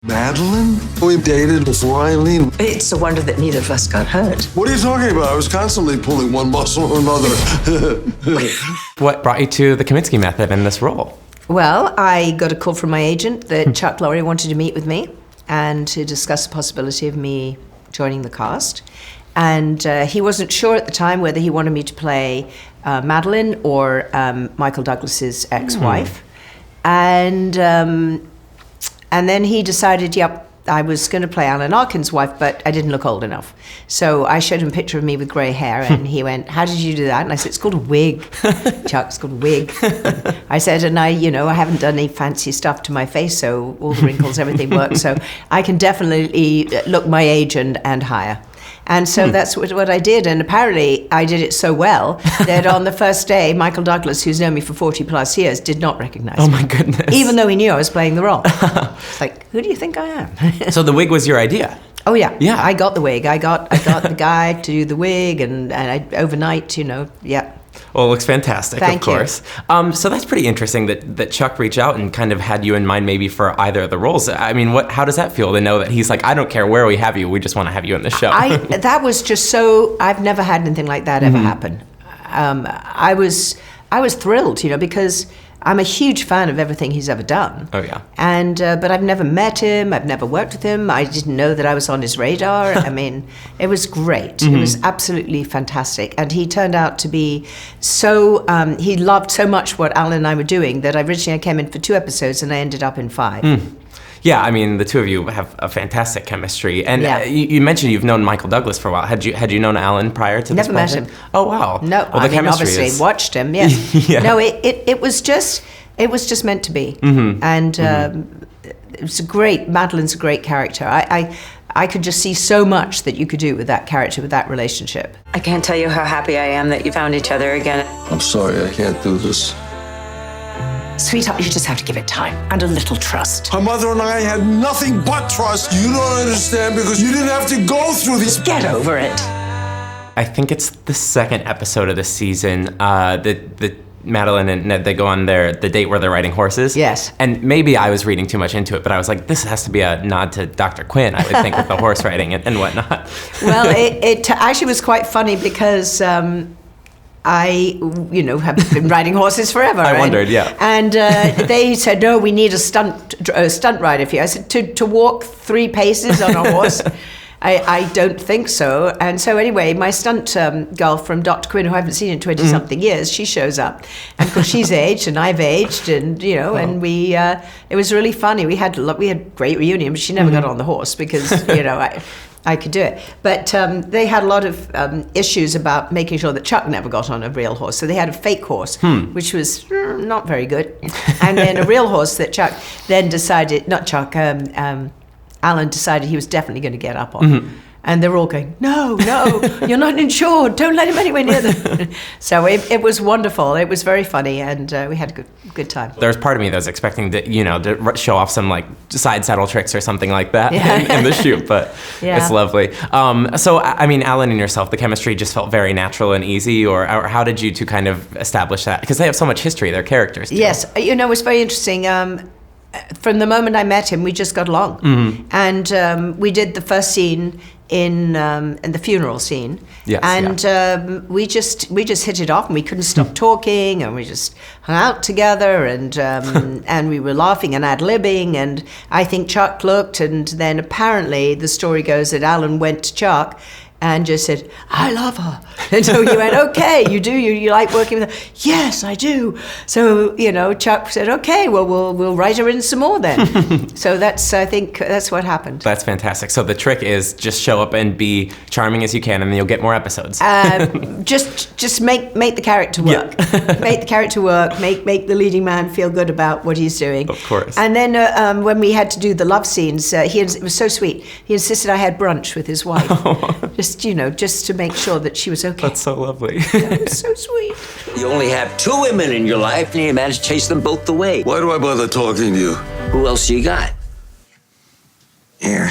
Madelyn? We dated before Eileen. It's a wonder that neither of us got hurt. What are you talking about? I was constantly pulling one muscle or another. What brought you to the Kominsky Method in this role? Well, I got a call from my agent that Chuck Lorre wanted to meet with me and to discuss the possibility of me joining the cast. And he wasn't sure at the time whether he wanted me to play Madelyn or Michael Douglas's ex-wife. And then he decided, yep, I was going to play Alan Arkin's wife, but I didn't look old enough. So I showed him a picture of me with grey hair, and he went, how did you do that? And I said, it's called a wig. Chuck, it's called a wig. I said, and I haven't done any fancy stuff to my face, so all the wrinkles, everything works. So I can definitely look my age and higher. And so that's what I did. And apparently I did it so well that on the first day, Michael Douglas, who's known me for 40 plus years, did not recognize me. Oh my goodness. Even though he knew I was playing the role. It's like, who do you think I am? So the wig was your idea? Oh yeah. Yeah. I got the wig. I got the guy to do the wig and I overnight, yeah. Well, it looks fantastic, Thank of course. So that's pretty interesting that Chuck reached out and kind of had you in mind maybe for either of the roles. I mean, how does that feel to know that he's like, I don't care where we have you, we just want to have you in the show? That was just so, I've never had anything like that ever happen. I was thrilled, because I'm a huge fan of everything he's ever done. Oh, yeah. And but I've never met him. I've never worked with him. I didn't know that I was on his radar. I mean, it was great. It was absolutely fantastic. And he turned out to be so, he loved so much what Alan and I were doing that originally I came in for 2 episodes and I ended up in 5. Yeah, I mean, the two of you have a fantastic chemistry. And Yeah. you mentioned you've known Michael Douglas for a while. Had you known Alan prior to this Never met project? him. Oh, wow. No, well, I mean, obviously watched him, yes. Yeah. No, it was just meant to be. And it was Madelyn's a great character. I could just see so much that you could do with that character, with that relationship. I can't tell you how happy I am that you found each other again. I'm sorry, I can't do this. Sweetheart, you just have to give it time and a little trust. My mother and I had nothing but trust. You don't understand because you didn't have to go through this. Get over it. I think it's the 2nd episode of the season. The Madelyn and Ned, they go on the date where they're riding horses. Yes. And maybe I was reading too much into it, but I was like, this has to be a nod to Dr. Quinn, I would think, with the horse riding and whatnot. Well, it actually was quite funny because I, have been riding horses forever. I wondered, yeah. And they said, no, we need a stunt rider for you. I said, to walk 3 paces on a horse? I don't think so. And so anyway, my stunt girl from Dr. Quinn, who I haven't seen in 20-something years, she shows up. And of course, she's aged and I've aged and, and we, it was really funny. We had great reunion, but she never got on the horse because, I could do it. But they had a lot of issues about making sure that Chuck never got on a real horse. So they had a fake horse, which was not very good. And then a real horse that Chuck then decided, not Chuck, Alan decided he was definitely going to get up on. And they were all going, no, you're not insured. Don't let him anywhere near them. So it was wonderful. It was very funny, and we had a good time. There was part of me that was expecting to show off some like side saddle tricks or something like that in the shoot, but it's lovely. So I mean, Alan and yourself, the chemistry just felt very natural and easy, or how did you two kind of establish that? Because they have so much history, their characters too. Yes, it was very interesting. From the moment I met him, we just got along, and we did the first scene in the funeral scene, and we just hit it off, and we couldn't stop talking, and we just hung out together, and and we were laughing and ad-libbing, and I think Chuck looked, and then apparently the story goes that Alan went to Chuck and just said, I love her. And so he went, okay, you do? You like working with her? Yes, I do. So, Chuck said, okay, well, we'll write her in some more then. So I think that's what happened. That's fantastic. So the trick is just show up and be charming as you can, and then you'll get more episodes. Just make the character work. Make the character work. Make the leading man feel good about what he's doing. Of course. And then when we had to do the love scenes, it was so sweet. He insisted I had brunch with his wife. Just to make sure that she was okay. That's so lovely. It was so sweet. You only have 2 women in your life, and you managed to chase them both away. Why do I bother talking to you? Who else you got? Here.